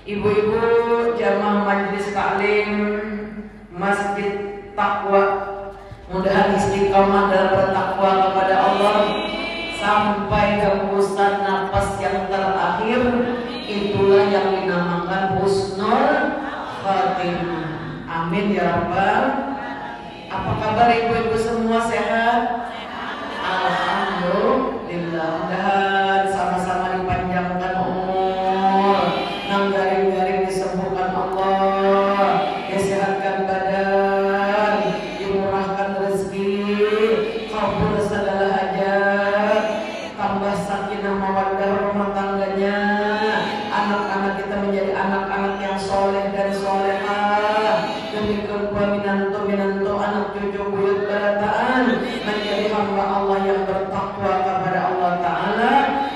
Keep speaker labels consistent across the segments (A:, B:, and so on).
A: Ibu-ibu jamaah majelis taklim Masjid Taqwa, mudahan istiqamah dalam bertakwa kepada Allah sampai hembusan nafas yang terakhir. Itulah yang dinamakan husnul khatimah. Amin ya rabbal. Apa kabar ibu-ibu semua, sehat? Alhamdulillah. Mudahan sama-sama dipanjangkan umur, nang garing-garing disembuhkan Allah, disehatkan badan, dimurahkan rezeki, kabul segala hajat, tambah sakinah mawaddah rumah tangganya, anak-anak kita menjadi anak-anak yang soleh dan solehah, demikian pula minantu anak cucu buyut berataan menjadi hamba Allah yang bertakwa kepada Allah Ta'ala,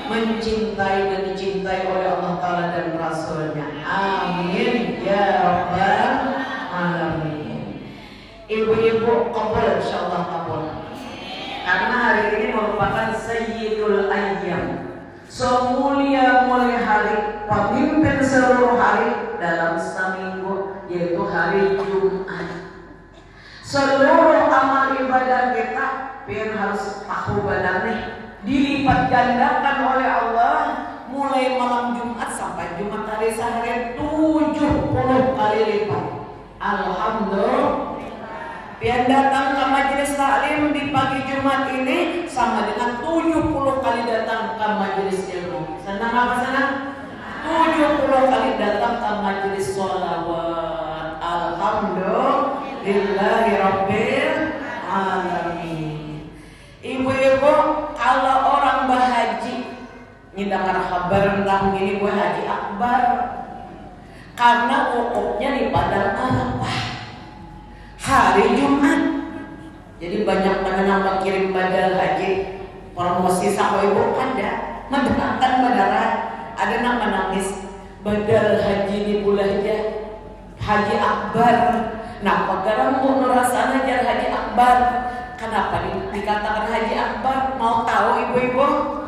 A: mencintai dan dicintai oleh Allah Ta'ala dan Rasulnya. Amin ya rabbal alamin. Ibu-ibu kabul, insyaallah kabul, karena hari ini merupakan Sayyidul Ayyam, semulia-mulia hari, pemimpin seluruh hari dalam seminggu, yaitu hari Jumat. Seluruh amal ibadah kita biar harus tahu badannya dilipat gandakan oleh Allah, mulai malam Jumat sampai Jumat hari sehari 70 kali lipat. Alhamdulillah. Biar datang ke majelis taklim di pagi Jumat ini sama dengan 70 kali datang ke majelis ilmu. Senang apa senang? 70 kali datang ke majelis sholawat. Alhamdulillahirabbil alamin. Ibu-ibu, kalau orang berhaji, ini dengar kabar tentang ini buah haji akbar, karena wukufnya di Padang Arafah hari Jumat. Jadi banyak yang kirim badal haji, promosi sama ibu ada, mendatangkan badaran, ada yang menangis badal haji di bulan haji akbar. Nah, pagaran untuk merasaan aja haji akbar. Kenapa dikatakan haji akbar? Mau tahu ibu-ibu?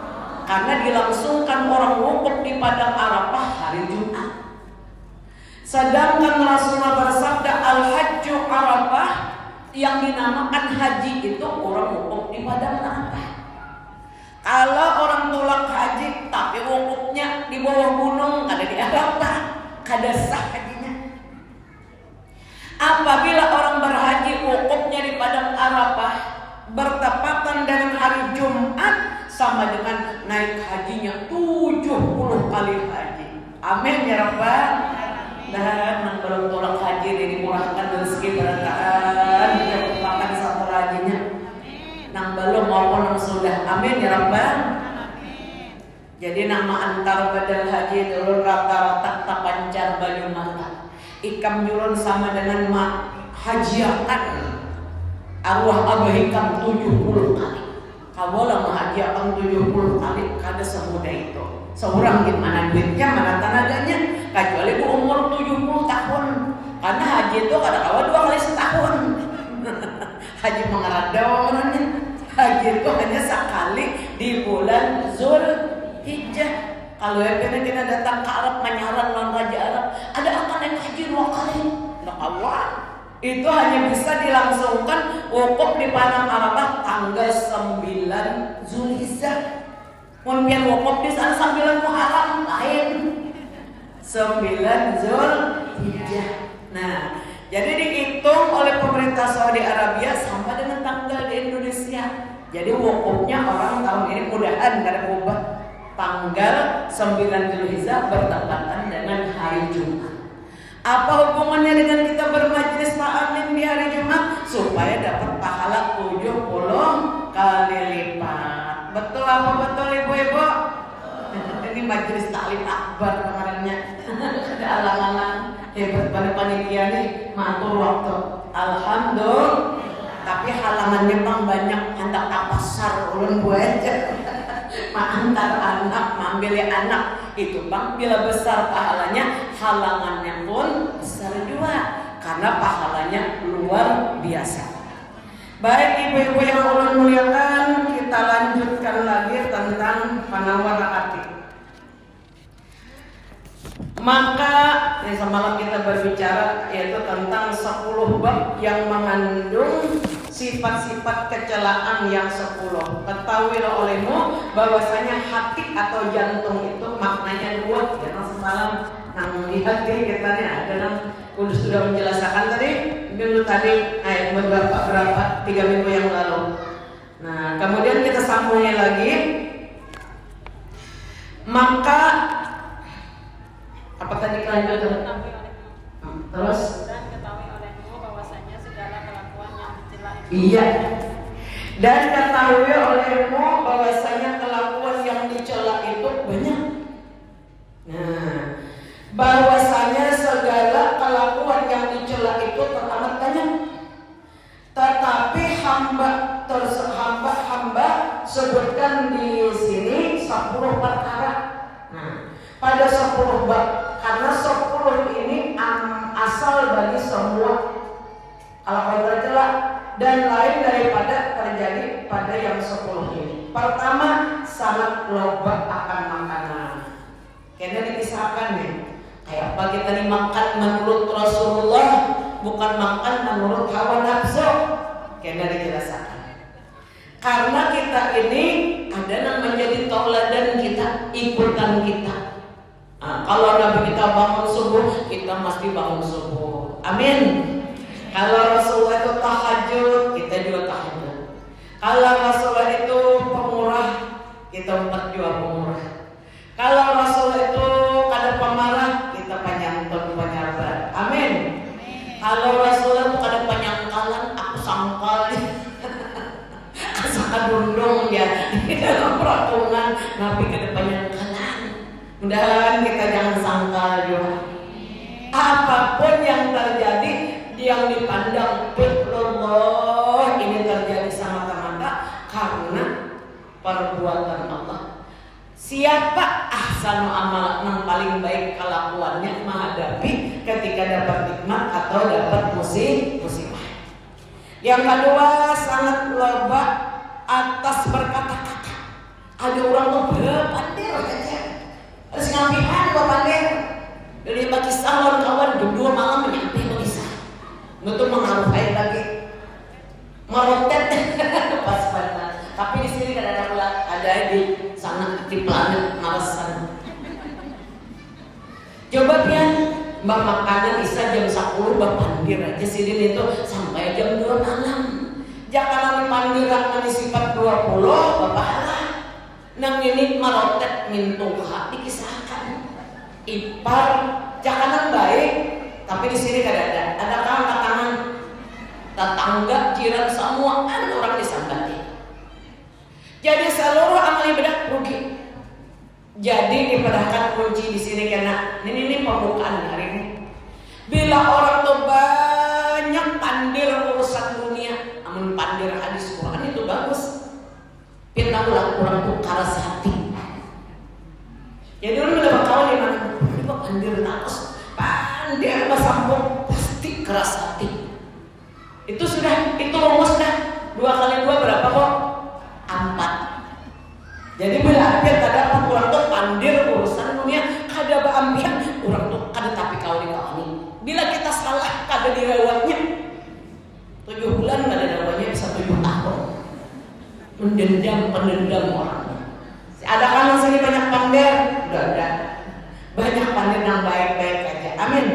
A: Karena dilangsungkan orang wukuf di Padang Arafah hari Jumat. Sedangkan Rasulullah bersabda al-hajju Arafah, yang dinamakan haji itu orang wukuf di Padang Arafah. Kalau orang tolak haji tapi wukufnya di bawah gunung, kada di Arafah, kada sah hajinya. Apabila orang berhaji wukufnya di Padang Arafah bertepatan dengan hari Jumat, sama dengan naik hajinya 70 kali haji. Amin ya rabbal. Dan yang belum tolak haji dimurahkan rezeki berataan, dikepulkan satu hajinya. Nang belum maupun nang sudah. Amin ya rabbal. Jadi nama antar badal haji dulu rata-rata tapancar baju mata. Ikam julun sama dengan hajiakan arwah abah ikam 70 kali. Kamu lah hajiakan 70 kali, kada semudah itu. Seorang gimana duitnya, mana tenaganya, kecuali bu umur 70 tahun. Karena haji itu kada kawa 2 kali setahun. Haji mengerada orangnya. Haji itu hanya sekali di bulan Zulhijjah. Kalau yang kena datang ke Arab menyaran lawan Raja Arab, ada akan naik haji 2 kali. Nah kawan, itu hanya bisa dilangsungkan wukuf di Padang Arafah tanggal 9 Zulhijjah. Kemudian wukuf di sana 9 Muharram lain, 9 Zulhijjah. Nah, jadi dihitung oleh pemerintah Saudi Arabia sama dengan tanggal di Indonesia. Jadi wukufnya orang tahun ini mudahan kada berubah. Tanggal 9 Zulhijjah bertepatan dengan hari Jumat. Apa hubungannya dengan kita bermajlis taklim di hari Jumat? Supaya dapat pahala 70 kali lipat. Betul apa betul ibu-ibu? Ini majlis taklim akbar kemarinnya. Ada alang-alang hebat pada panitia nih, matur waktu. Alhamdulillah. Tapi halamannya bang banyak, hendak pasar ulun gue aja. Antar anak, mengambil anak itu bang, bila besar pahalanya, halangannya pun besar juga, karena pahalanya luar biasa. Baik ibu-ibu yang ulun muliakan, kita lanjutkan lagi tentang penawar hati. Maka semalam kita berbicara yaitu tentang 10 bab yang mengandung sifat-sifat kecelaan yang 10. Ketahuilah olehmu bahwasanya hati atau jantung itu maknanya 2. Ya, semalam nang lihat kita nih ada nang Kudus sudah menjelaskan tadi dulu tadi ayat berapa 3 minggu yang lalu. Nah, kemudian kita sambungnya lagi. Maka apa tadi kelanjutan? Terus
B: dan ketahui olehmu bahwasanya segala kelakuan yang dicela itu.
A: Iya. Dan ketahui olehmu bahwasanya kelakuan yang dicela itu banyak. Nah, bahwasanya segala kelakuan yang dicela itu teramat banyak. Tetapi hamba sebutkan di sini 10 perkara. Nah, pada 10 bab, karena 10 ini asal bagi semua kelakuan tercela dan lain daripada terjadi pada yang 10 ini. Pertama, sangat loba akan makanan. Karena dikisahkan nih, kayak apa kita dimakan menurut Rasulullah, bukan makan menurut hawa nafsu. Karena dijelaskan. Karena kita ini ada yang menjadi tauladan kita, ikutan kita. Nah, kalau Nabi kita bangun subuh, kita mesti bangun subuh. Amin. Kalau Rasulullah itu tahajud, kita juga tahajud. Kalau Rasulullah itu pemurah, kita juga pemurah. Kalau Rasulullah itu kada pemarah, kita penyantun penyabar. Amin. Kalau Rasulullah itu kada penyangkalan, aku sangkal. Sangat dundung ya di dalam peraturan Nabi kada penyangkalan. Mudah-mudahan kita jangan sangkal juga. Apapun yang terjadi, yang dipandang fitrullah ini terjadi semata-mata karena perbuatan Allah. Siapa ahsanu amal yang paling baik kelakuannya menghadapi ketika dapat nikmat atau dapat musibah. Yang kedua, sangat loba atas berkata-kata. Ada orang tuh berpandir aja. Terus ngampihan berpandir. Dari bagi salon kawan berdua malam menyampai mengisah. Betul mengaruh air lagi. Merotet pas banget. Tapi di sini kan ada pula ada di sana di planet Mars sana. Coba pian mbak makanan isa jam 10 mbak pandir aja sini itu sampai jam 2 malam. Jangan pandir akan sifat 20 bapak nang ini merotet mintuha dikisahkan ipar jangan baik tapi di sini kan ada tangan tetangga jiran semua ada orang disambati. Jadi seluruh amal ibadah rugi. Jadi diperhatikan kunci di sini karena ini pembukaan hari ini. Bila orang tuh banyak pandir urusan dunia, amun pandir hadis Quran itu bagus. Kita ulang orang tuh karas hati. Jadi orang udah bakal di mana? Ini kok pandir terus, pandir bersambung pasti keras hati. Itu sudah, itu rumus dah. 2 kali 2 berapa kok? 4. Jadi bila dia tak dapat orang tuh pandir urusan dunia, kada baambian orang tuh kada tapi kau ini. Bila kita salah kada dirawatnya 7 bulan kada dirawatnya bisa 7 tahun. Pendendam orang. Ada kan sini banyak pandir, udah banyak pandir yang baik-baik aja. Amin.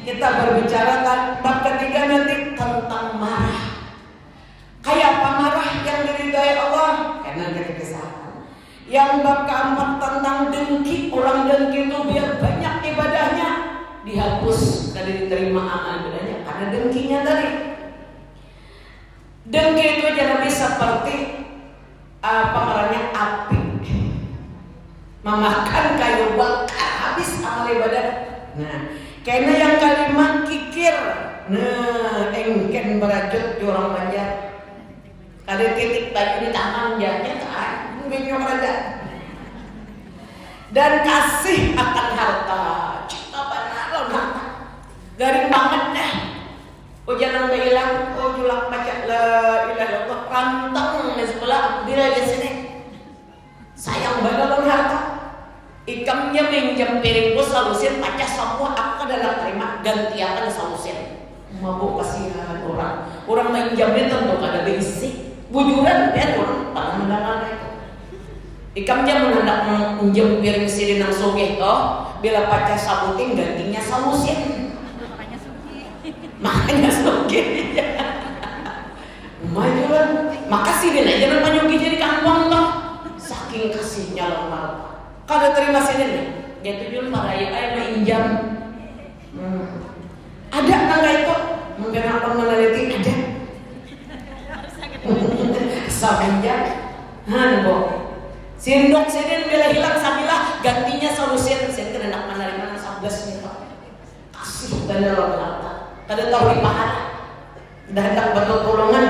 A: Kita berbicara bab ketiga nanti tentang marah. Kayak apa marah yang diridhai Allah? Karena kita kesalahan. Yang bab keempat tentang dengki, orang dengki itu biar banyak ibadahnya dihapus, kada diterima amal ibadahnya karena dengkinya tadi. Dengki itu jadi seperti pengarangnya api memakan kayu bakar habis amal ibadah. Nah, karena yang kalimat kikir, nah engken berajut di orang Banjar. Ada titik baju di tangan jahnya kan, bingung aja. Dan kasih akan harta, cita benar harta, garing banget dah. Jangan bilang, julak baca la ilaha illallah rantang di sebelah bila di sini. Sayang banget harta. Ikamnya minjam piringku salusin pacah semua, aku kadang terima gantiakan salusin. Mabuk kasihan orang minjamnya tentu kada beisi. Bujuran dia orang tangan mendangan itu. Ikamnya mengendak minjam piring sini nang sugih toh, bila pacah sabuting gantinya salusin. Makanya sugih. Majuan, makasih dia aja nang panyugi jadi kampung toh. Saking kasihnya lama. Kada terima sini nih, dia tujuan maraya ayah mainjam. Ada tangga itu, mungkin apa meneliti ada. Saminjam, hanbo. Sindok sini bila hilang sabilah gantinya solusi. Saya kena nak menerima 11 nih pak. Kasih bener orang kada tahu di pahala. Dah hendak betul tolongan.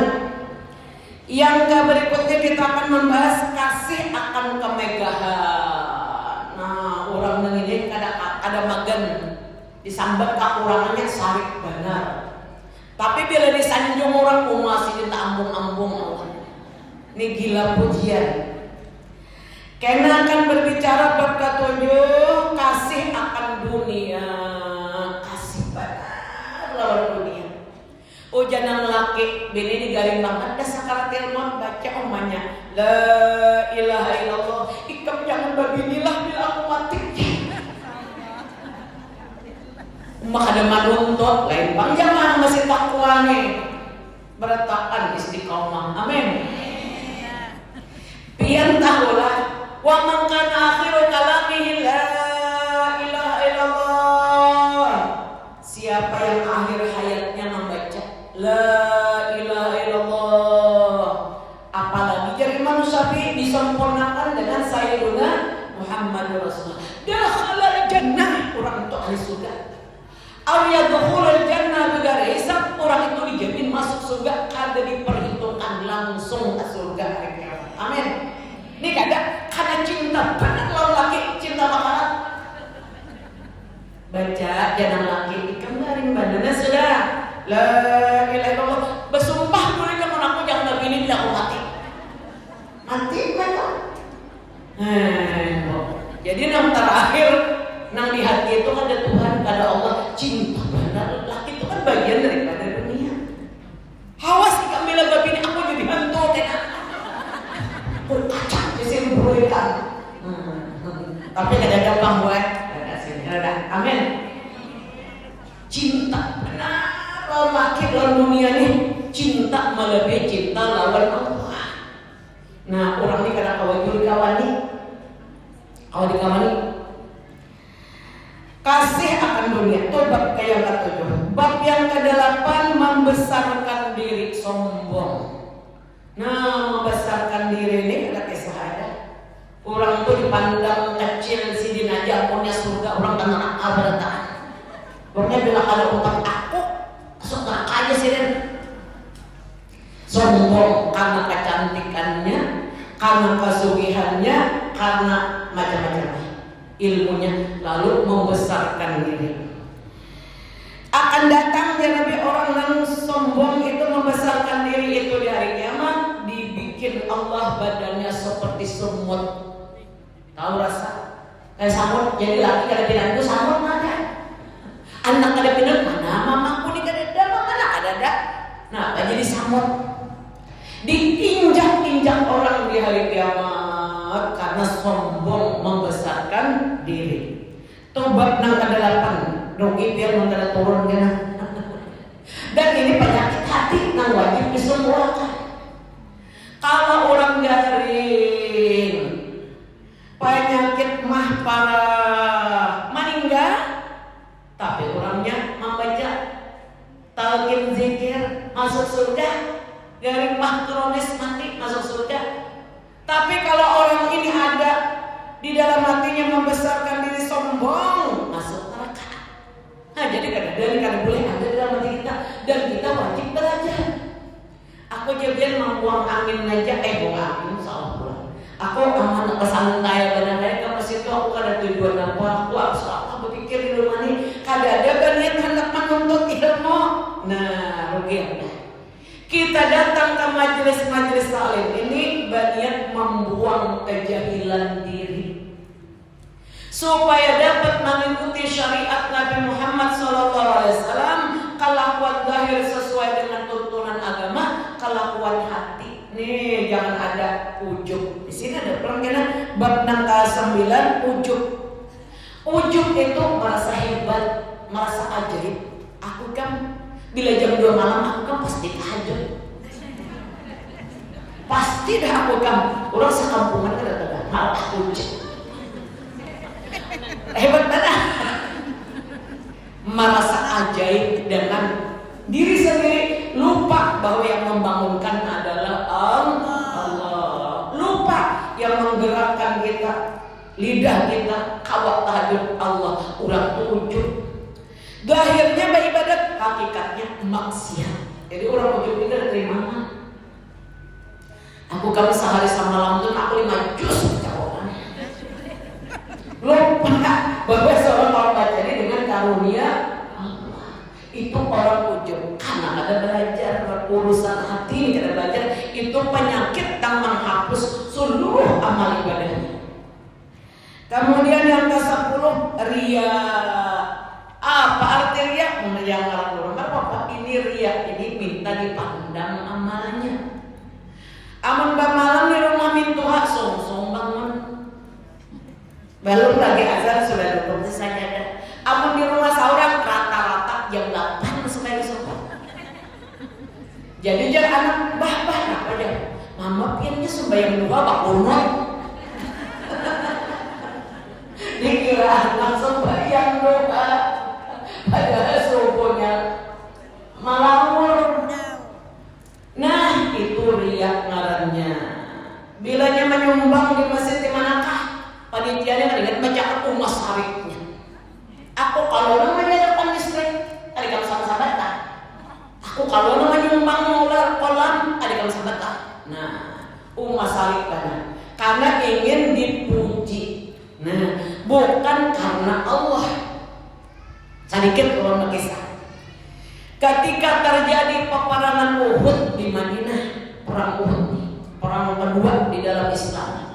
A: Yang berikutnya kita akan membahas kasih akan kemegahan. Nah, orang ini ada magan disambat kekurangannya sarik benar. Tapi bila disanjung orang masih kita ambung-ambung Allah. Ini gila pujian. Kena akan berbicara berkat 7 kasih akan dunia, kasih benar lawan dunia. Oh jangan laki bini digaring banget dah sakaratil maut baca omanya la ilaha illallah ikam jangan babinilah bila aku mati. Maka ada manuntut lain bang jangan masih takwa nih beratakan istiqomah amin. Pian tahulah wa man kana akhiru kalamihi la ilaha illallah. Siapa yang akhir hayatnya membaca la ilaha illallah, apalagi jadi manusia disempurnakan dengan sayyiduna Muhammadur Rasulullah. Dakhala jannah, orang itu ahli surga. Aw yadkhulul jannah bighairi hisab, orang itu dijamin masuk surga kada diperhitungkan langsung ke surga hari kiamat. Amin. Ini karena cinta banget lawan laki, cinta makanan. Baca jangan laki ikan garing badannya sudah. La ilaha illallah. Bersumpah dulu kamu aku jangan begini bila aku mati. Mati kan? Jadi yang terakhir nang di hati itu ada Tuhan, ada Allah, cinta benar. Laki itu kan bagian daripada dunia. Hawas ikan bila begini aku jadi hantu kan. Berkacang di sini beruikan. Tapi ada gampang buat. Amin. Cinta benar. Laki dalam dunia nih cinta melebihi cinta lawan Allah. Nah orang ini kadang kawani kasih akan dunia. Itu bab yang ke-7. Bab yang ke-8 membesarkan diri sombong. Nah membesarkan diri ini ada kisah ada. Orang itu dipandang kecil sidin aja punya surga orang tanah abadan. Pokoknya bila ada utang aku masuk neraka aja sih Den. Sombong karena kecantikannya, karena kesugihannya, karena macam-macam ilmunya, lalu membesarkan diri. Akan datang ya Nabi orang yang sombong itu membesarkan diri itu di hari kiamat, dibikin Allah badannya seperti semut. Tahu rasa? Kayak semut, jadi laki kada pindah itu semut mana? Anak kada pindah mana? Mamaku nih kada ada, mama kada ada. Nah, jadi semut. Diinjak-injak orang di hari kiamat karena sombong membesarkan diri. Tobat nang ke-8 rugi biar nang kada turun kena. Dan ini penyakit hati nang wajib disembuhkan. Kalau orang garing penyakit mah parah meninggal, tapi orangnya membaca talqin zikir masuk surga. Garing mah kronis mati masuk surga. Tapi kalau orang ini ada di dalam hatinya membesarkan diri sombong masuk neraka. Nah jadi kadang-kadang boleh ada di dalam hati kita dan kita wajib belajar. Aku jalan membuang angin aja, buang angin salah pulang. Aku aman kesantai benar-benar ke situ aku kada tujuan apa aku salah berpikir di rumah ini kada ada baniat hendak menuntut ilmu. Nah rugi apa? Kita datang ke majelis-majelis taklim ini berniat membuang kejahilan diri supaya dapat mengikuti syariat Nabi Muhammad SAW, kelakuan zahir sesuai dengan tuntunan agama, kelakuan hati. Nih jangan ada ujub. Di sini ada pelajaran bab 9 ujub. Ujub itu merasa hebat, merasa ajaib. Aku kan bila jam 2 malam aku kan pasti tahajud. Pasti dah aku kan orang sekampungan kadang-kadang malah ujub. Hebat mana? Merasa ajaib dengan diri sendiri, lupa bahwa yang membangunkan adalah Allah. Lupa yang menggerakkan kita, lidah kita, kawat tahajud Allah. Urang ujub. Zahirnya beribadat, hakikatnya maksiat. Jadi orang ujub itu dari mana? Aku kalau sehari semalam tuh aku 5 juz cawokan. Lupa bahwa seorang orang baca ini dengan karunia Allah. Itu orang ujub karena ada belajar urusan hati, ada belajar itu penyakit yang menghapus seluruh amal ibadahnya. Kemudian yang ke-10 riya. Apa arti riya? Yang orang apa? Ini riya ini minta dipandang amalnya. Amun malam di rumah mintuha song bangun. Belum lagi azan sudah duduk saja. Amun di rumah seorang rata-rata jam 8 sampai besok. Jadi jangan anak bah apa aja. Mama piannya sembahyang duha bakungan. Dikira langsung sembahyang doa. Padahal subuhnya malawur. Nah itu riya ngarannya. Bilanya menyumbang di masjid di manakah? Panitianya kan ingat baca umas hariknya. Aku kalau namanya depan listrik, ada kamu sahabat tak? Aku kalau namanya nyumbang maulah kolam, ada kamu sahabat tak? Nah, umas harik karena ingin dipuji. Nah, bukan karena Allah. Sedikit ulama kisah. Ketika terjadi peperangan Uhud di Madinah, perang Uhud, perang kedua di dalam Islam.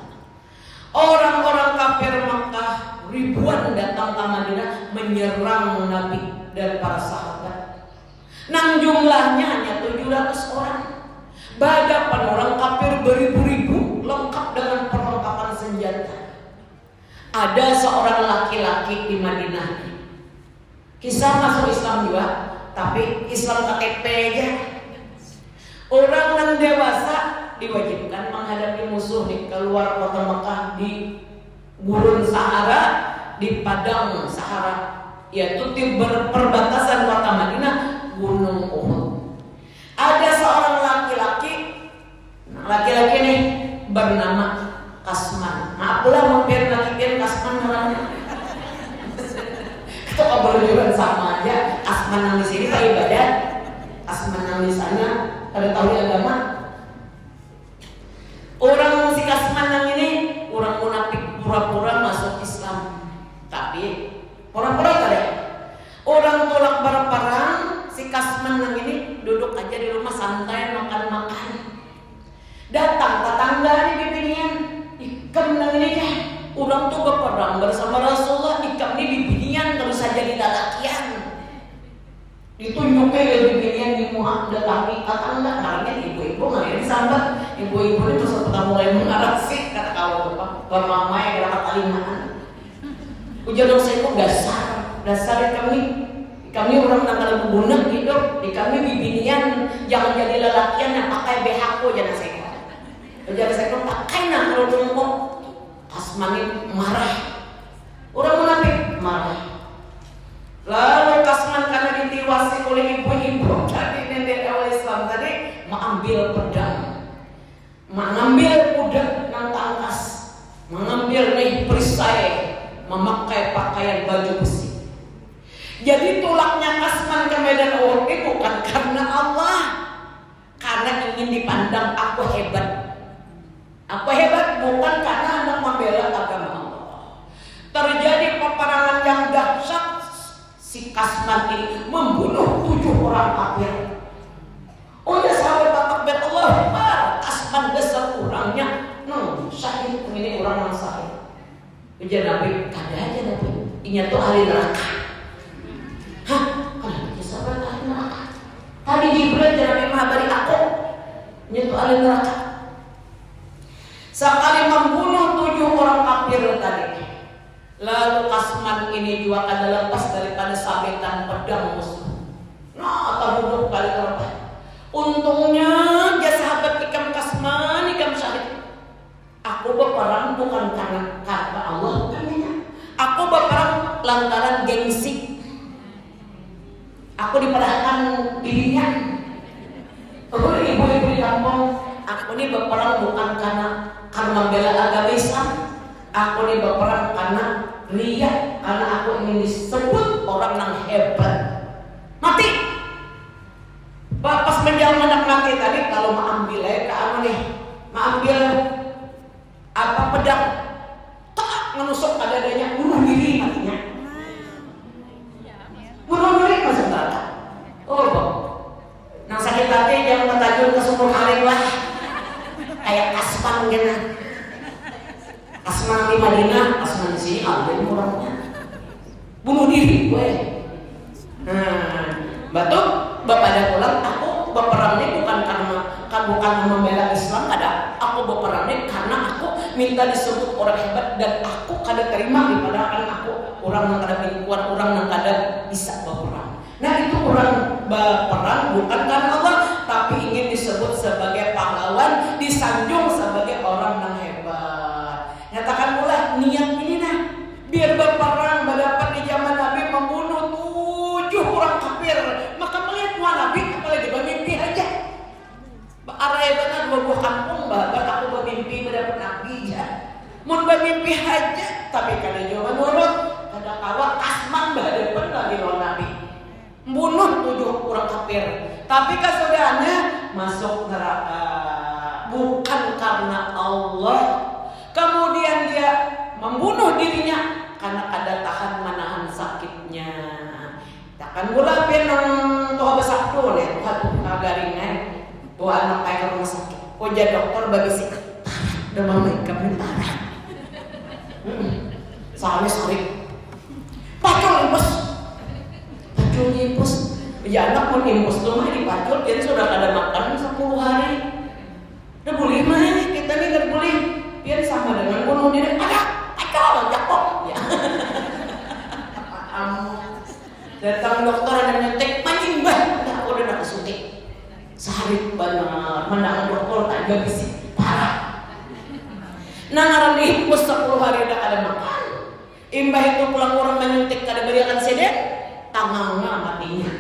A: Orang-orang kafir Makkah ribuan datang ke Madinah menyerang Nabi dan para sahabat. Nang jumlahnya hanya 700 orang. Badapan orang kafir beribu-ribu lengkap dengan perlengkapan senjata. Ada seorang laki-laki di Madinah. Kisah masuk Islam juga, tapi Islam KTP aja. Orang yang dewasa diwajibkan menghadapi musuh di keluar kota Mekah di gurun Sahara, di padang Sahara, yaitu di perbatasan kota Madinah, Gunung Uhud. Ada seorang laki-laki ini bernama Kasman. Maaflah mungkin laki-laki Kasman orangnya. Itu kebetulan sama aja. Kasman yang di sini Pak ibadat, Kasman yang di sana ada tahu agama. Orang si Kasman yang ini orang munafik pura-pura masuk Islam, tapi pura-pura tadi. Orang tolak berperang, si Kasman yang ini duduk aja di rumah santai makan-makan. Datang tetangga nih bibinian, ikam yang ini kan, orang tuh berperang bersama Rasulullah, ikam nih bibinian terus saja di dalakian. Ditunjukkan ya bibinian di Muhammad datangi tetangga, karena ibu-ibu nggak sambat. Ibu-ibu itu sudah mulai mengarasi kata kalau ke mama yang dapat alimaan. Ujian dosa itu dasar kami orang tanggal guna hidup di kami bibinian jangan jadi lelakian yang pakai BHK jangan saya. Ujian saya pakai nah kalau jengkok Kasman marah. Orang munafik marah. Lalu Kasman karena ditiwasi oleh ibu-ibu tadi nenek awal Islam tadi mengambil pedang, mengambil kuda yang tangkas, mengambil nih perisai, memakai pakaian baju besi. Jadi tulaknya Kasman ke medan Uhud itu bukan karena Allah, karena ingin dipandang aku hebat. Aku hebat bukan karena hendak membela agama Allah. Terjadi peperangan yang dahsyat. Si Kasman ini membunuh 7 orang kafir. Oh ya sahabat takbir Allah Akbar. Kasman besar orangnya, syahid ini orang yang syahid. Ujian Nabi, kada aja Nabi. Inya tuh ahli neraka. Hah? Kenapa kisah ahli neraka? Tadi Jibril jangan menghabari aku. Inya tuh ahli neraka. Sekali membunuh 7 orang kafir tadi. Lalu Kasman ini juga kada lepas daripada sabetan pedang musuh. Nah, terbunuh kali berapa? Untungnya dia sahabat Ikam Kasman, Ikam syahid. Aku berperang bukan karena kata Allah, bukannya. Aku berperang lantaran gengsi. Aku dipadahkan dirinya. Ibu-ibu di kampung, aku ini berperang bukan karena membela agama Islam. Aku ini berperang karena ria, karena aku ingin disebut orang yang hebat. Mati. Pas menjelang hendak mati tadi, kalau mau ambil ke anu nih, mau ambil apa pedang, tak menusuk adanya, bunuh diri matinya. Bunuh diri masuk neraka. Oh, nang sakit hati jangan ketajun ke sumur kaling lah. Kayak Kasman gitu. Kasman di Madinah, Kasman di sini alim orangnya. Bunuh diri gue. Batu bapak ada pulang, aku berperang ini bukan membela Islam, ada. Aku berperang ini karena aku minta disebut orang hebat dan aku kada terima daripada aku orang yang kada kuat, orang yang kada bisa berperang. Nah itu orang berperang bukan karena Allah, tapi ingin disebut sebagai pahlawan, disanjung sebagai orang yang hebat. Nyatakan pula niat ini nah, biar berperang mendapat di zaman Nabi membunuh 7 orang kafir. Maka melihat Nabi apalagi bermimpi aja. Arah benar buah kampung babat aku bermimpi mendapat Nabi aja. Mun bermimpi aja, tapi kada jauh menurut kada kawa Kasman berhadapan lagi lawan Nabi. Membunuh 7 orang kafir. Tapi kesudahannya masuk neraka. Bukan karena Allah. Kemudian dia membunuh dirinya karena kada tahan menahan sakitnya. Takkan gula penang tuh besar tuh nih, tuh garingan, tuh anak kayak rumah sakit. Oh jadi dokter bagi sih, demam mereka parah. Soalnya sorry, pacul impus, ya anak pun impus tuh mah dipacul, dia sudah kada makan 10 hari. Udah boleh mah kita nih kada boleh. Dia sama dengan bunuh diri, ada jatuh ya. Datang dokter ada nyetek mancing bah, aku udah nak suntik sehari benar, menangan dokter tak bisa parah. Nangaran impus 10 hari udah ada makan. Imbah itu pulang orang menyuntik kada beriakan seden, tangannya matinya.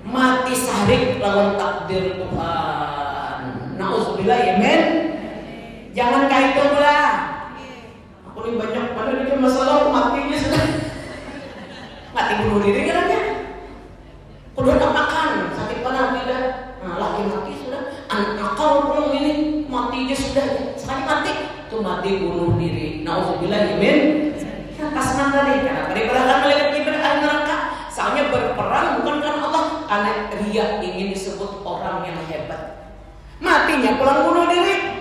A: Mati sehari lawan takdir Tuhan. Nauzubillah ya men. Jangan kayak itu lah. Aku ini banyak pada dia masalah matinya sudah. Mati bunuh diri katanya. Kudu tak makan, sakit pada tidak. Nah, laki mati sudah. Anak kau belum ini matinya sudah. Sekali mati, tuh mati bunuh diri. Nauzubillah ya men. Kasman tadi, karena beribadah melihat ibadah ahli neraka. Soalnya berperang bukan karena Allah, karena dia ingin disebut orang yang hebat. Matinya pulang bunuh diri.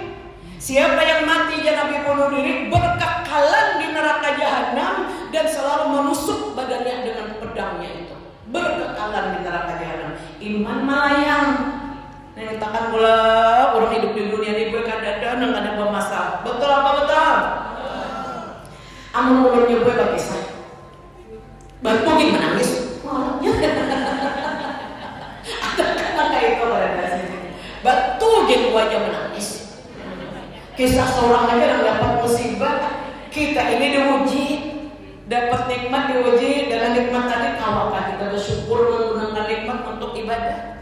A: Siapa yang mati dan Nabi bunuh diri berkekalan di neraka jahanam dan selalu menusuk badannya dengan pedangnya itu. Berkekalan di neraka jahanam. Iman melayang. Nah, takkan pula orang hidup di dunia ini berkada-kada dan ada bermasalah. Betul apa betul? Amun umurnya gue bagi saya. Bantu gini menangis. Ada kata itu pada dasarnya. Batu gini wajah menangis. Kisah seorang aja yang dapat musibah, kita ini diuji, dapat nikmat diuji, dengan nikmat tadi kawakah kita bersyukur menggunakan nikmat untuk ibadah.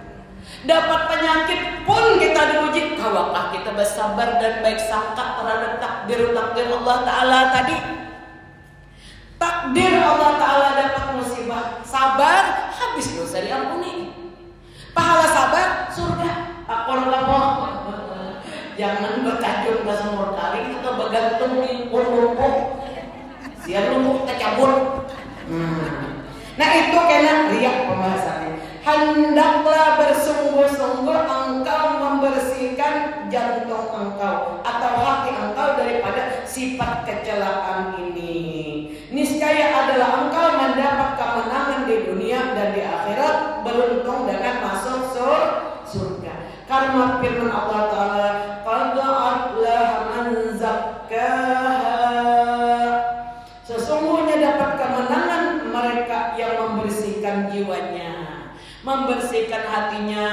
A: Dapat penyakit pun kita diuji, kawakah kita bersabar dan baik sangka terhadap takdir Allah Ta'ala tadi. Takdir Allah Ta'ala dapat musibah, sabar, habis dosa diampuni. Pahala sabar, surga. Aku jangan berkacun ke sumur kaling atau bergantung di lumpuh. Siap lumpuh kita cabut. Nah itu kena riak pembahasannya. Hendaklah bersungguh-sungguh engkau membersihkan jantung engkau atau hati engkau daripada sifat kecelaan ini. Niscaya adalah engkau mendapat kemenangan di dunia dan di akhirat, beruntung dengan masuk surga. Karena firman Allah Ta'ala, qad aflaha man zakkaha, sesungguhnya dapat kemenangan mereka yang membersihkan jiwanya, membersihkan hatinya.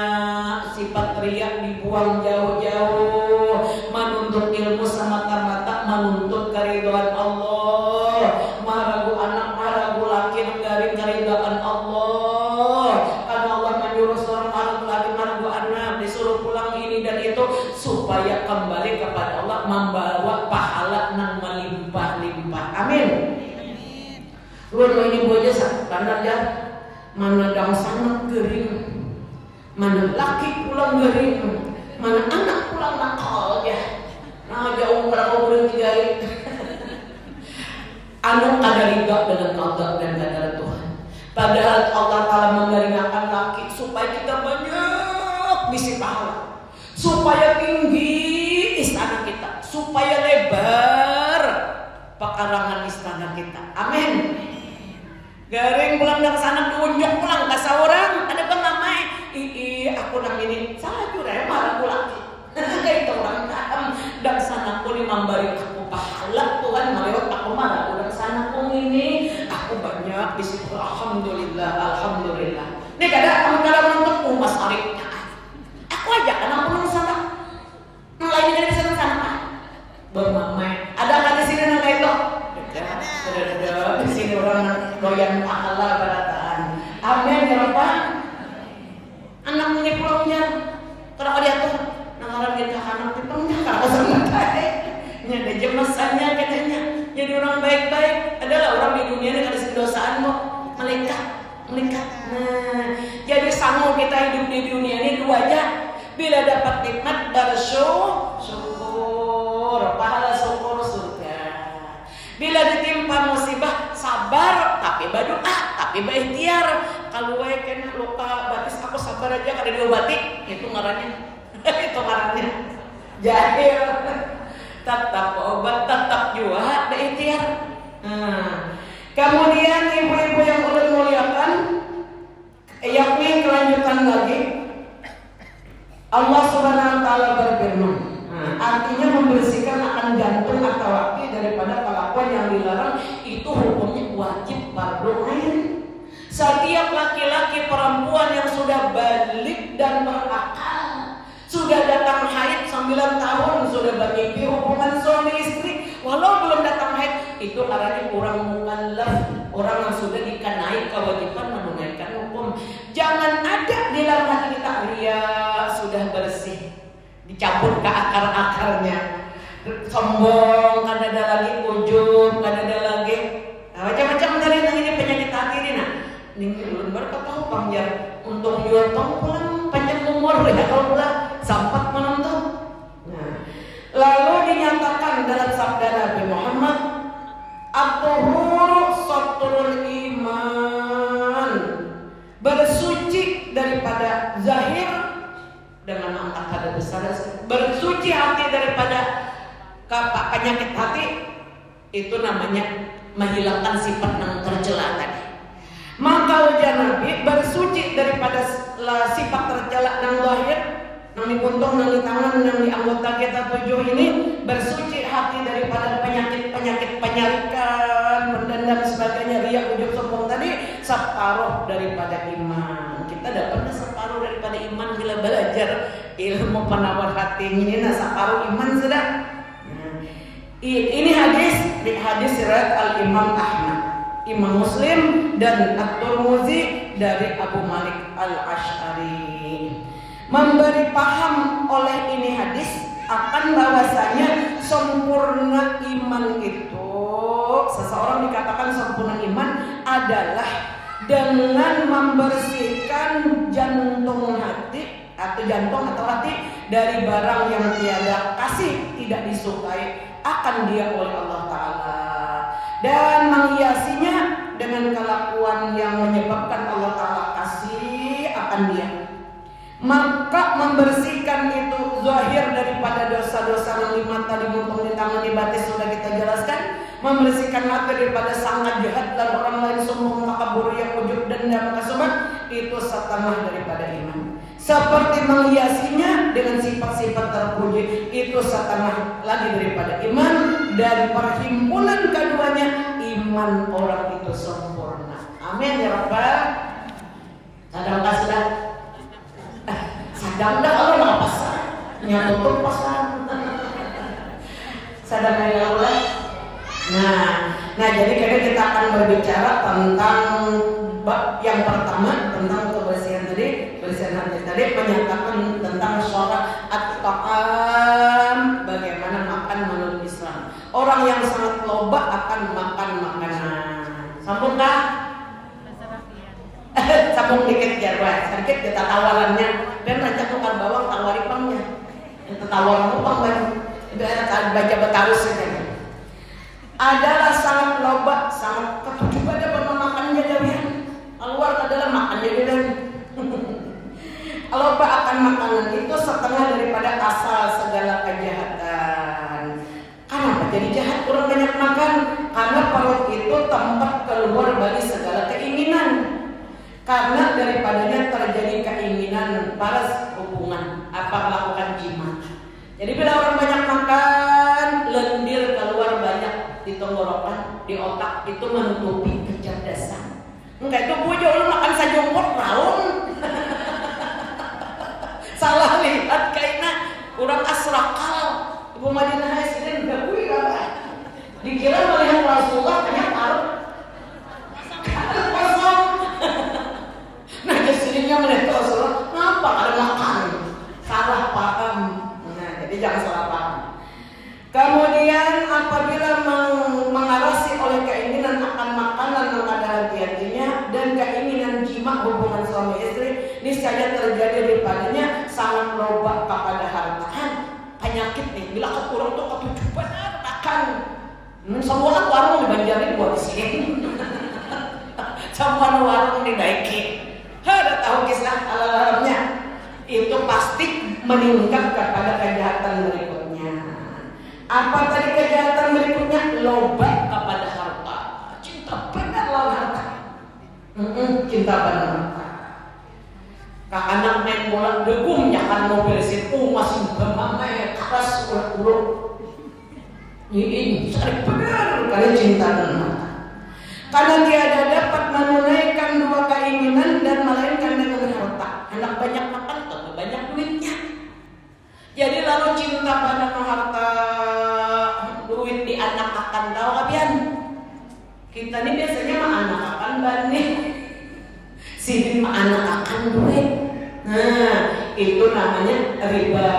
A: Sifat riya dibuang jauh-jauh, menuntut ilmu semata-mata menuntut keridhaan Allah, maragu anak maragu laki menggaring keridhaan Allah. Karena Allah menyuruh seorang maragu laki maragu anak disuruh pulang ini dan itu supaya kembali kepada Allah, membawa pahala nang melimpah-limpah. Amin. Lu ini boja standar ya, mana dang sangat gering, mana laki pulang gering, mana anak pulang nakal ya. Nah jauh berapa bulan 3 hari. Anu ada ridha dengan qada dan qadar Tuhan. Padahal Allah Ta'ala mengeringakan laki supaya kita banyak bisi pahala, supaya tinggi istana kita, supaya lebar pekarangan istana kita. Amin. Garing pulang dari sana tunjuk pulang ke seorang ada penamai aku nang ini salah jure marah pulang kayak itu orang dan sana aku ni memberi aku pahala Tuhan melewat aku marah aku dari sana aku ini aku banyak di situ. Alhamdulillah. Ini kadang menuntut mas arifnya aku aja karena aku nang sana lain dari sana bermamai ada kan di sini nang itu di sini orang doyan pahala barataan. Amin ya Rabbal. Anak ini pulangnya kalau dia tuh orang kita anak itu kalau sama kayak ada jemasannya katanya jadi orang baik-baik adalah orang di dunia ini kada sedosaan kok malaikat. Nah, jadi sanggup kita hidup di dunia ini 2 aja. Bila dapat nikmat bersyukur, pahala syukur surga. Bila ditimpa musibah sabar tapi berdoa tapi berikhtiar. Kalau wae kena luka batis aku sabar aja kada diobati itu ngarannya. Itu ngarannya jahil. Tetap obat tetap jua berikhtiar. Kemudian ibu-ibu yang ulun muliakan, yakni kelanjutan lagi Allah Subhanahu wa taala berfirman. Artinya membersihkan akan jantung atau hati daripada kelakuan yang dilarang itu hukumnya wajib fardu ain. Setiap laki-laki perempuan yang sudah balik dan berakal, sudah datang haid 9 tahun, sudah bermimpi hubungan suami istri, walau belum datang haid, itu artinya orang mukallaf, orang yang sudah dikenai kewajiban menunaikan hukum. Jangan ada di dalam hati kita ria sudah bersih, dicabut ke akar-akarnya, sombong, kada ada lagi ujub, kada ada lagi macam-macam dari ini penyakit hati ini. Nah, ini belum berkata panjang untuk jual tong pulang panjang umur ya kalau pulang sempat menonton. Nah, lalu dinyatakan dalam sabda Nabi Muhammad, at-tuhur satrul iman, bersuci daripada zahir dengan angkat kada besar, bersuci hati daripada penyakit hati, itu namanya menghilangkan sifat yang tercela tadi. Maka ujar Nabi bersuci daripada sifat tercela yang zahir, yang di puntung, yang di tangan, yang di anggota kita 7 ini, bersuci hati daripada penyakit penyarikan, mendendam sebagainya, riya, ujub, sombong tadi, separuh daripada iman. Kita dapatnya separuh daripada iman bila belajar ilmu penawar hati ini, nah separuh iman sudah. Ini hadis riwayat Al-Imam Ahmad, Imam Muslim dan At-Tirmidzi dari Abu Malik Al-Asy'ari. Memberi paham oleh ini hadis akan bahwasanya sempurna iman itu, seseorang dikatakan sempurna iman adalah dengan membersihkan jantung hati atau hati dari barang yang tiada kasih, tidak disukai akan dia oleh Allah Ta'ala, dan menghiasinya dengan kelakuan yang menyebabkan Allah Ta'ala kasih akan dia. Maka membersihkan itu zahir daripada dosa-dosa yang di mata, di mulut, di tangan, di batin sudah kita jelaskan. Membersihkan hati daripada sangat jahat dan orang lain sombong, takabur, yang ujub, dendam, kesumat, itu setengah daripada iman. Seperti menghiasinya dengan sifat-sifat terpuji, itu setengah lagi daripada iman. Dan perhimpunan keduanya, iman orang itu sempurna. Amin ya Rabbal. Sadang tak sudah? Sadang dah kalau nggak pasar, nyatutup pasar. Sadang ya Allah. Nah jadi kita akan berbicara tentang bab yang pertama tentang kebersihan tadi, kebersihan hati tadi, menyatakan tentang syarat at-ta'am, bagaimana makan menurut Islam. Orang yang sangat loba akan makan makanan. Sambung kah? Sambung dikit ya, sedikit kita tawarannya. Dan raja tukar bawang tawari pangnya. Kita tawaran upang baru. Itu ada baca betarus saja. Adalah sangat loba, sangat ketujuh pada memakannya jadian. Keluar adalah makannya jadian. Loba akan makanan itu setengah daripada asal segala kejahatan. Kenapa jadi jahat orang banyak makan? Karena perut itu tempat keluar bagi segala keinginan. Karena daripadanya terjadi keinginan balas hubungan, apa melakukan jima. Jadi bila orang banyak makan, lendir keluar banyak di tenggorokan, di otak, itu menutupi kecerdasan. Enggak itu gue jauh makan sajongkot raun. Salah lihat kayaknya kurang asrakal. Ibu Madinah Hasirin enggak gue apa. Dikira melihat Rasulullah banyak taruh. Kosong. Nah kesininya melihat Rasulullah, kenapa ada makan? Salah paham. Jadi jangan salah paham. Kemudian apabila mengarasi oleh keinginan akan makanan yang ada hati-hatinya dan keinginan jima hubungan suami istri, niscaya terjadi daripadanya sangat loba kepada harta. Penyakit nih, bila kekurang tuh ketujuan makan. Semua warung dibanjarin buat di sini. Semua warung dinaiki. Ada tahu kisah alam-alamnya? Itu pasti meningkat kepada kejahatan berikutnya. Apa tadi kejahatan berikutnya? Loba kepada harta. Cinta benar lawan harta. Cinta benar harta. Kak anak main bola degum nyakan mobil situ masih bermamai keras urat-urat. Ini cari benar kali cinta dan harta. Karena tiada dapat menunaikan dua keinginan dan melainkan dengan harta. Anak banyak makan tentu banyak duitnya. Jadi lalu cinta pada harta, duit di anak akan tahu kapian. Kita ini biasanya mah anak akan bani, sini mah anak akan duit. Nah itu namanya riba.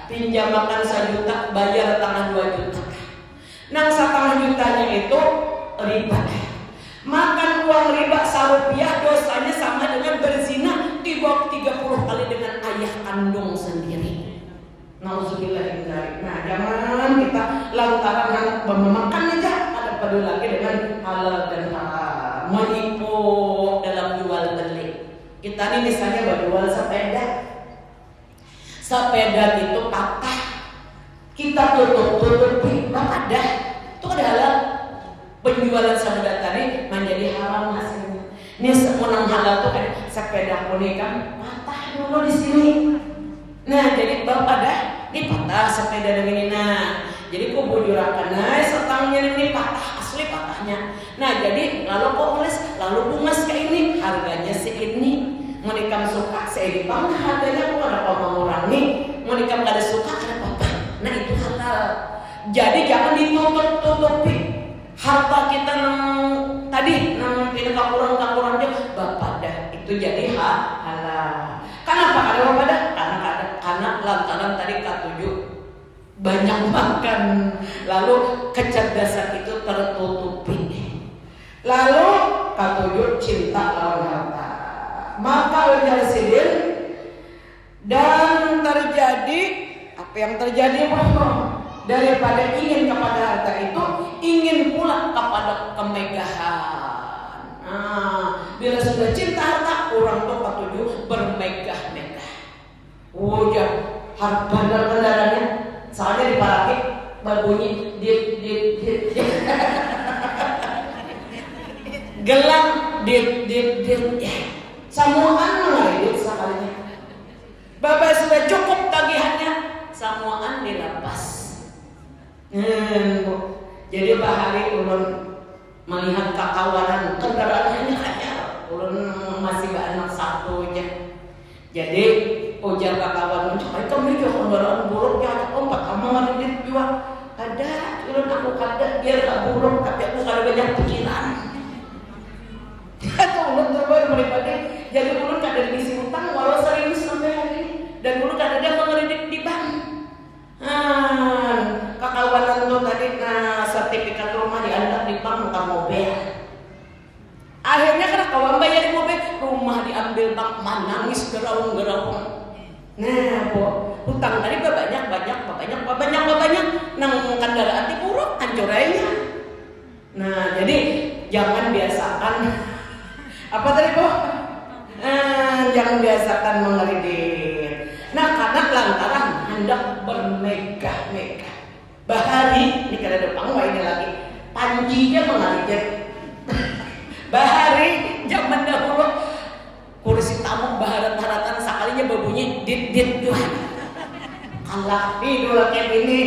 A: Pinjam makan 1 juta, bayar tangan 2 juta. Nah 1,5 jutanya itu riba. Makan uang riba Rp1 dosanya sama dengan berzina di bawah 30 kali dengan ayah kandung sendiri. Nauzubillah. Nah jangan kita lantaran anak memakan aja ada peduli lagi dengan halal dan haram, menipu dalam jual beli. Kita nih misalnya berjual sepeda itu patah, kita tutup-tutupi, ada itu ada halal. Penjualan sepeda tadi menjadi haram hasilnya. Ini semenang halal tuh kan sepeda kuning kan patah dulu di sini. Nah jadi bapak dah ini patah sepeda dengan ini. Nah jadi kok bujurakan naik setangnya ini patah asli patahnya. Nah jadi lalu kok oles lalu bungas ke ini harganya segini. Mau nikam suka saya dipang harganya kok ada apa mengurangi. Mau nikam gak ada suka ada apa. Nah itu halal. Jadi jangan ditutup-tutupi. Harta kita tadi ini kakurang dia bapak dah itu jadi halal. Kenapa ada bapak dah? Karena lantaran tadi K7 banyak makan, lalu kecerdasan itu tertutupi. Lalu K7 cinta lawan harta. Maka Al-Jasidin dan terjadi apa yang terjadi daripada ingin kepada harta itu ingin pula kepada kemegahan. Nah, bila sudah cinta harta orang tuh K7 bermegah-megah. Wajah Bandar kendaraannya soalnya dipakai berbunyi dit gelang dit samuan mengalir sekalinya. Bapak sudah cukup tagihannya, samuan dilepas. Jadi Pak Hari ulun melihat kakawanan kendaraannya hanya ulun masih anak satu aja. Jadi ujar kakawan mencari kami juga kendaraan buruk ya ada empat kamu ngadit juga ada ulun aku kada biar tak buruk tapi aku kada banyak pikiran. Atau ulun terbaik daripada jadi ulun kada diisi utang walau serius sampai hari ini dan ulun kada ada mengeridik di bank. Kakawanan tuh tadi sertifikat rumah diantar di bank utang mobil. Akhirnya karena kawan bayar mobil, rumah diambil bank, menangis geraung-geraung. Nah, hutang tadi banyak, nang kendaraan diburuk, hancur aja. Nah, jadi jangan biasakan apa tadi kok? Jangan biasakan mengeridik. Nah, karena lantaran hendak bermegah-megah. Bahari, ini kada ada pangwai ini lagi. Panjinya mengeridik. Bahari zaman dahulu kursi tamu baharat-haratan sekalinya berbunyi dit Tuhan. Kalah dulu kayak ini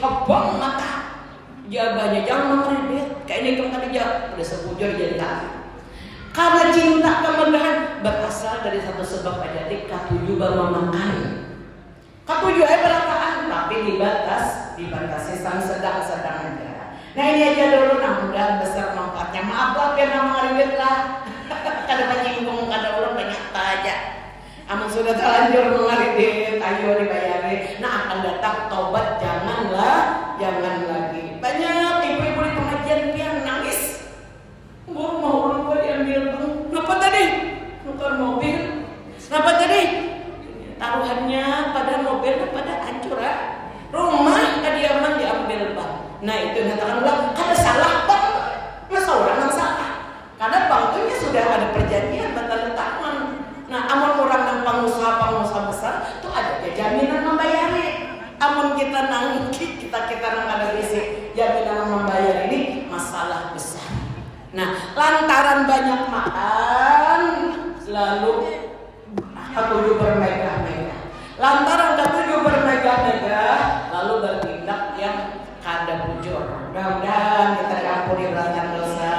A: hebong mata. Jawabannya jangan mengeridik. Kayak ini kan tadi udah sebujur jadi lagi. Karena cinta kemegahan berasal dari satu sebab aja katuju memakan. Katuju berataan tapi dibatasi sedang-sedang aja. Nah ini aja dulu, mudah besar manfaatnya. Maaf lah biar nama ribet lah. Kada menyinggung, kada ulang banyak aja. Amun sudah terlanjur mengaridit, ayo dibayari. Nah akan datang tobat, jangan lagi. Banyak ibu-ibu di pengajian yang nangis. Mau orang gua diambil bang. Kenapa tadi? Bukan mobil. Kenapa tadi? Taruhannya pada mobil pada hancur ya. Rumah kediaman diambil bang. Nah itu katakan bilang kada salah bang, masa orang yang salah? Karena bang itu sudah ada perjanjian batal tangan. Nah amun orang yang pengusaha besar itu ada jaminan membayari. Amun kita nang ada isi jaminan membayar ini masalah besar. Nah lantaran banyak makan lalu katuju bermegah-megah. Lantaran katuju bermegah-megah lalu bertindak yang kada bujur. Mudah-mudahan kita diampuni berangan dosa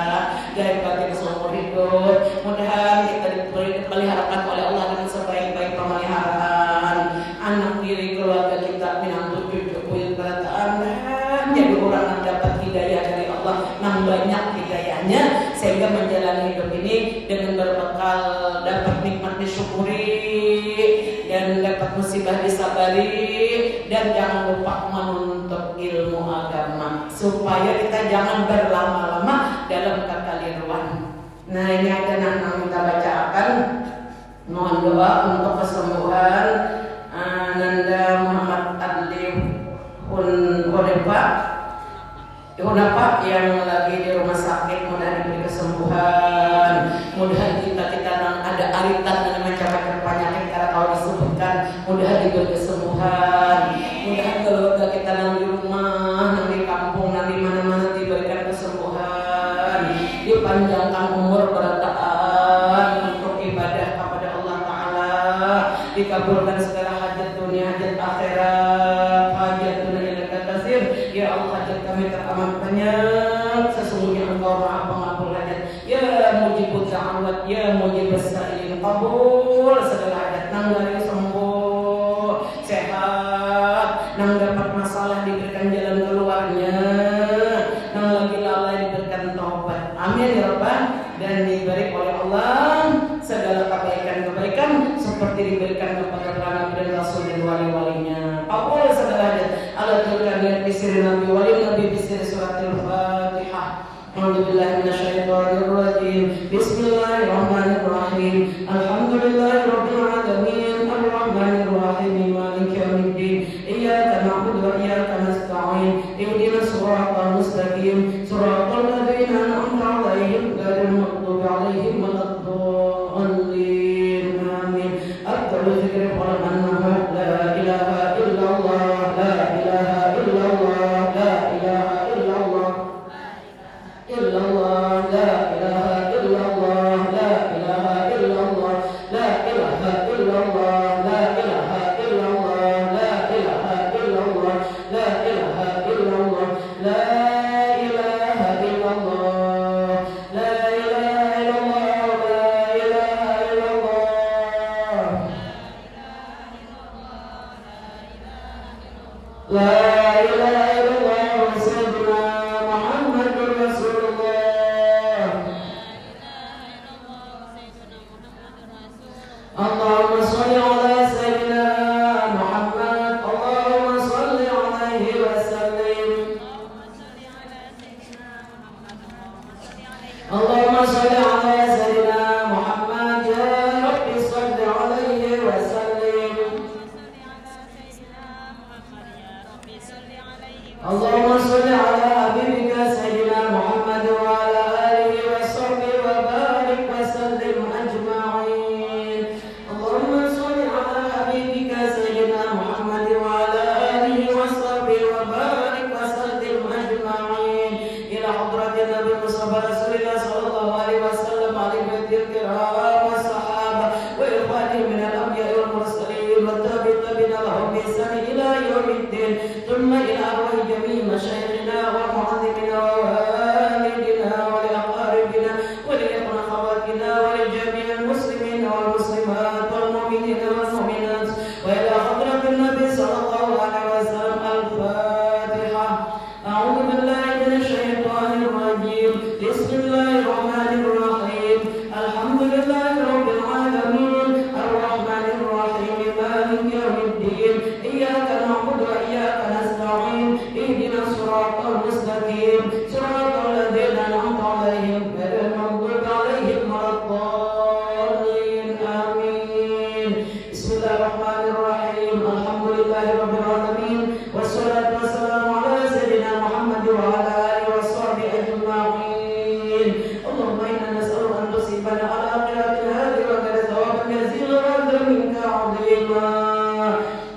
A: dari batin seumur hidup. Mudah-mudahan kita dipeliharakan oleh Allah dengan sebaik-baik pemeliharaan. Anak diri keluarga kita minantu cucu buyut berataan dan jadi orang yang dapat hidayah dari Allah, yang banyak hidayahnya sehingga menjalani hidup ini dengan berbekal dapat nikmat disyukuri dan dapat musibah disabari dan jangan lupa menuntut ilmu agama supaya kita jangan berlama-lama dalam kekeliruan. Nah ini ada yang kita bacakan. Mohon doa untuk kesembuhan Nanda Muhammad Adli Hunafa yang lagi di rumah sakit, mudah diberi kesembuhan. Mudah kita ada aritan dengan macam-macam penyakit karena kalau disebutkan mudah diberi kesembuhan. Mudah keluarga kita yang di rumah, yang di kampung, yang di mana-mana diberikan kesembuhan. Dipanjangkan umur berataan untuk ibadah kepada Allah Ta'ala. Dikabulkan segala hajat dunia, hajat akhirat, hajat dunia dan kasir. Ya Allah, hajat kami teramat banyak. Sesungguhnya Engkau Maha Pengampun hajat. Ya mujibud da'awat, ya mujibus sa'ilin, kabul segala hajat. Nang dari sembuh, sehat, nang dapat masalah diberikan jalan keluarnya, nang lagi lalai diberikan taubat. Amin ya Rabbal. Dan diberi oleh Allah segala kebaikan-kebaikan seperti diberikan kepada para nabi dan rasul dan wali-walinya. Kabul segala hajat. Allah Tuhan bisir nabi wali nabi bisir suratul Fatihah. Alhamdulillah minasyaitonir rajim. Bismillahirrahmanirrahim. Alhamdulillahirabbil alamin arrahmanir rahim maliki yaumiddin. Iyyaka na'budu wa iyyaka nasta'in. Ihdinas siratal mustaqim. Siratal ladzina an'amta 'alaihim ghairil maghdubi 'alaihim waladdallin. Amin. At-tawfiq wa la ilaha
C: illallah, la ilaha illallah, la ilaha illallah, la ilaha illallah, la ilaha illallah, la ilaha illallah, la ilaha illallah, la ilaha illallah, la ilaha illallah, la ilaha illallah, la ilaha illallah, sayyidina Muhammadur Rasulullah. Allahumma sholli ala sayyidina Muhammad, Allahumma sholli alaihi wa sallim. Allahumma sholli ala sayyidina Muhammad, ya Rabbi sholli alaihi wa sallim. Allahumma sholli ala habibika sayyidina Muhammad wa ala alihi wa sahbihi wa barik wa sallim ajma'in. Allahumma sholli ala habibika sayyidina Muhammad wa ala alihi wa sahbihi wa barik wa sallim ajma'in. Ila hadratin Nabi Mustafa Rasulillah sallallahu alaihi wasallam, ali baitil kiram wa sahaba wa ikhwani min al-anbiya wal mursalin wa tabi'ina lahum bi ihsan ila yaumiddin. Thumma ila arwahi jami' masyayikhina wa mu'allimina wa walidina wa li aqaribina wa li akhawatina wa li jami'il muslimin wal muslimat wal mu'minina wal mu'minat wa ila hadratin Nabi sallallahu alaihi wasallam. Al-Fatihah. A'udzu billahi minasy syaithanir rajim. Bismillahir rahmanir rahim. Alhamdulillahi rabbil alamin. Ar-rahmanir rahim. Maliki yaumiddin. Iyyaka na'budu wa iyyaka nasta'in. Ihdinas siratal mustaqim. Siratal ladzina an'amta 'alaihim ghairil maghdubi 'alaihim waladdallin. Amin. Bismillahirrahmanirrahim. Alhamdulillahi rabbil alamin. Wassalatu wassalamu ala sayyidina Muhammad wa ala alihi wa sahbihi ajma'in. Allahumma inna nas'aluka an tusibana ala qiratil hadi wa qad thawaban yazila wa ajran minka 'azima.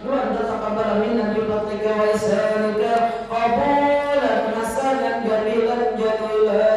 C: Wa an tataqabbala minna bi fadlika wa ihsanika qabulan hasanan jamilan jalila.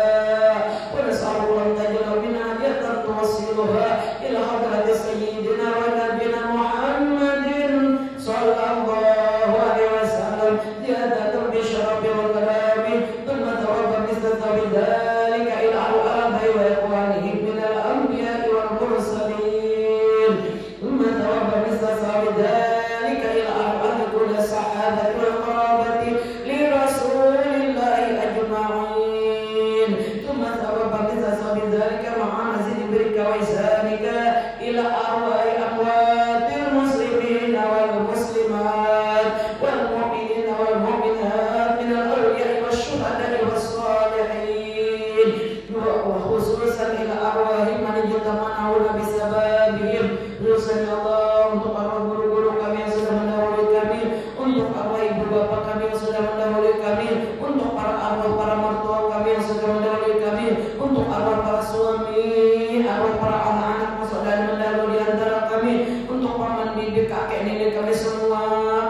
C: Wa nas'aluka an taj'ala minna hadiyatan tuwassiluha ila hadrati sayyidina wa nabiyina Muhammadin sallallahu alaihi wasallam. Ziyadatan bi syarafi wal karami. Thumma tawabba misla bidzalika ila al-abai wa ikhwanihi min al-anbiya'i wal mursalin. Thumma tawabba misla bidzalika ila al-ahli kulli sahabati wal qarabati li rasulillahi ajma'in. Thumma tawabba misla bidzalika ma'a mazid birka wa ihsanika ila arwahi amwatil muslimin wal muslimat wal mu'minin wal mu'minat min al-awliya'i wasyuhada'i was-salihin. Wa khususan ila arwahi man ijtama'u bisababihim. Khususan Allah untuk arwah guru-guru kami yang sudah mendahului kami, untuk arwah ibu bapak kami yang sudah mendahului kami, untuk para arwah para mertua kami yang sudah mendahului kami, untuk arwah para suami, arwah para anak-anak saudara mendahului di antara kami, untuk paman bibi kakek nenek kami semua,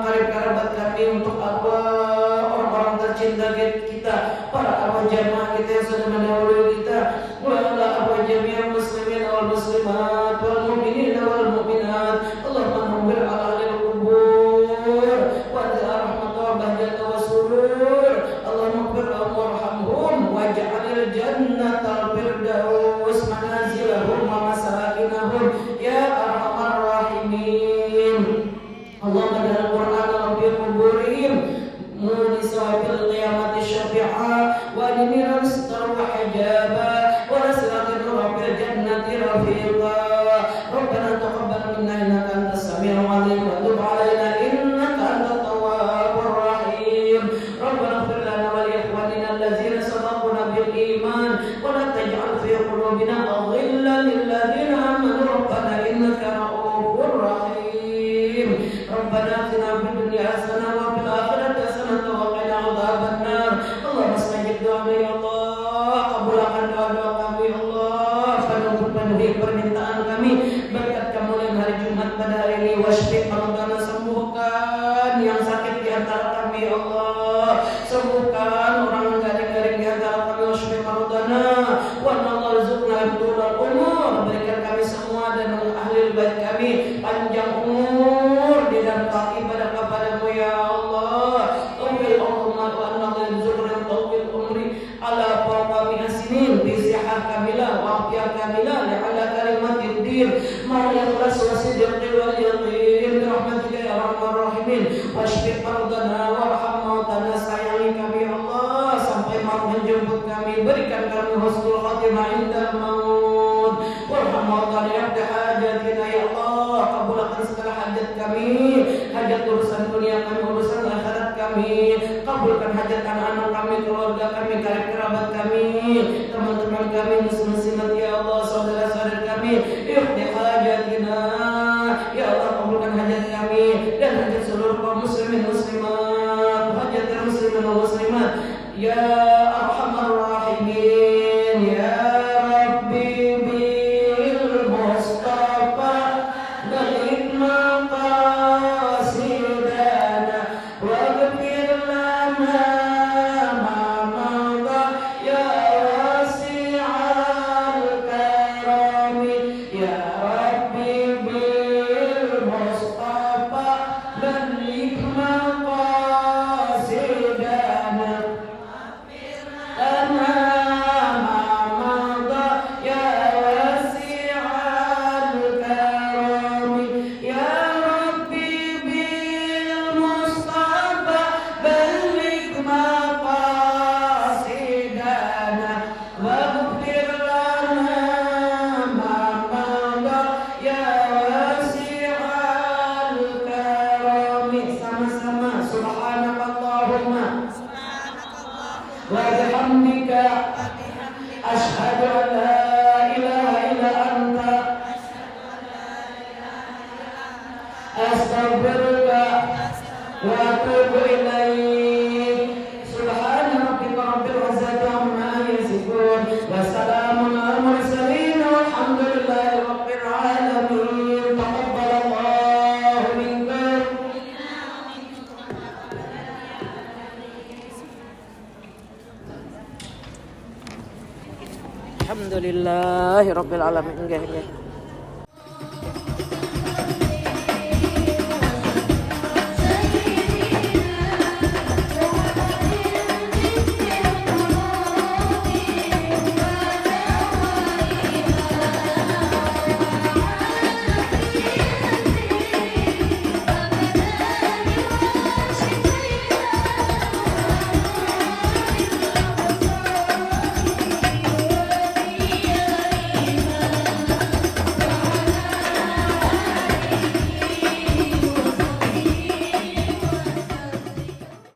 C: karib kerabat kami, untuk arwah orang-orang tercinta kita, para arwah jamaah kita yang sudah mendahului kita, wa ala arwah jami'al muslimin wal muslimat wal mu'minin wal mu'minat. Allahumma nawwir ala alil qubur wa rahmat wa bahjat wa surur. Allahumma ighfir lahum warhamhum waj'alil jannatal firdaus manazilahum wa masakinahum ya arhamar rahimin. Allahumma ja'al Qur'ana rabbi quburihim munisawil qiyamati syafi'a wa diniran sitar wa hijaba wa nasratin rabbil jannati rafiqa. Rabbana taqabbal minna innaka antas samiul alim wa tub 'alaina innaka antat tawwabur rahim. Rabbana ighfir lana wa li ikhwanina allazina sabaquna bil iman wa la taj'al fi qulubina ghillan lil ladzina amanu rabbana innaka ra'ufur rahim. Rabbana atina fid dunya hasanah wa fil akhirati hasanah wa qina adzabannar. Allahumma stajib doa ya Allah, kabulkan doa-doa kami ya Allah, penuhi permintaan kami, berkat kemuliaan hari Jumat pada hari ini. Washfi maradana, sembuhkan yang sakit di antara kami ya Allah, sembuhkan orang yang garing-garing di antara kami. Washfi marudana wa narzuqna tulul umur. Berikan kami semua dan ahli bait kami panjang umur di dalam taat ibadah kepadamu ya Allah. Tawil Allahumma wa narzuqna tawil umri ala fawqami asinin bi sihah kamila wa afiyah kamila li ala kalimatid din ma ikhlas wa sidq wal yaqin rahmatika ya arhamar rahimin. Washfi mardana warham mautana, sayangi kami Allah sampai maut menjemput kami. Berikan kami husnul khatimah inda maut. Warham mautana ya hajatina ya Allah. Kabulkan segala hajat kami, hajat urusan dunia kami, urusan akhirat kami. Kabulkan hajat anak-anak kami, keluarga kami, karib kerabat kami, teman-teman kami, muslimat ya Allah, saudara-saudara kami. Ikhdi hajatina ya Allah, kabulkan hajat kami dan hajat seluruh kaum muslimin muslimat, hajat muslimin dan muslimat ya arhamar rahimin. Ya Rabbi bil Mustafa balik maqasidana waghfir lana ma madha ya wasi'al karami. Ya Rabbi bil Mustafa balik maqasidana lana ma madha ya wasi'al karami. Ya Rabbi bil Mustafa balik maqasidana waghfir lana ma madha ya wasi'al karami. Sama-sama subhanakallahumma wa bihamdika asyhadu an la ilaha illa anta astaghfiruka wa atubu ilaik. Subhana rabbika rabbil izzati amma yasifun wa salamun alal mursalin walhamdulillahi rabbil alamin. Taqabbalallahu minkum. Alhamdulillahi rabbil alamin.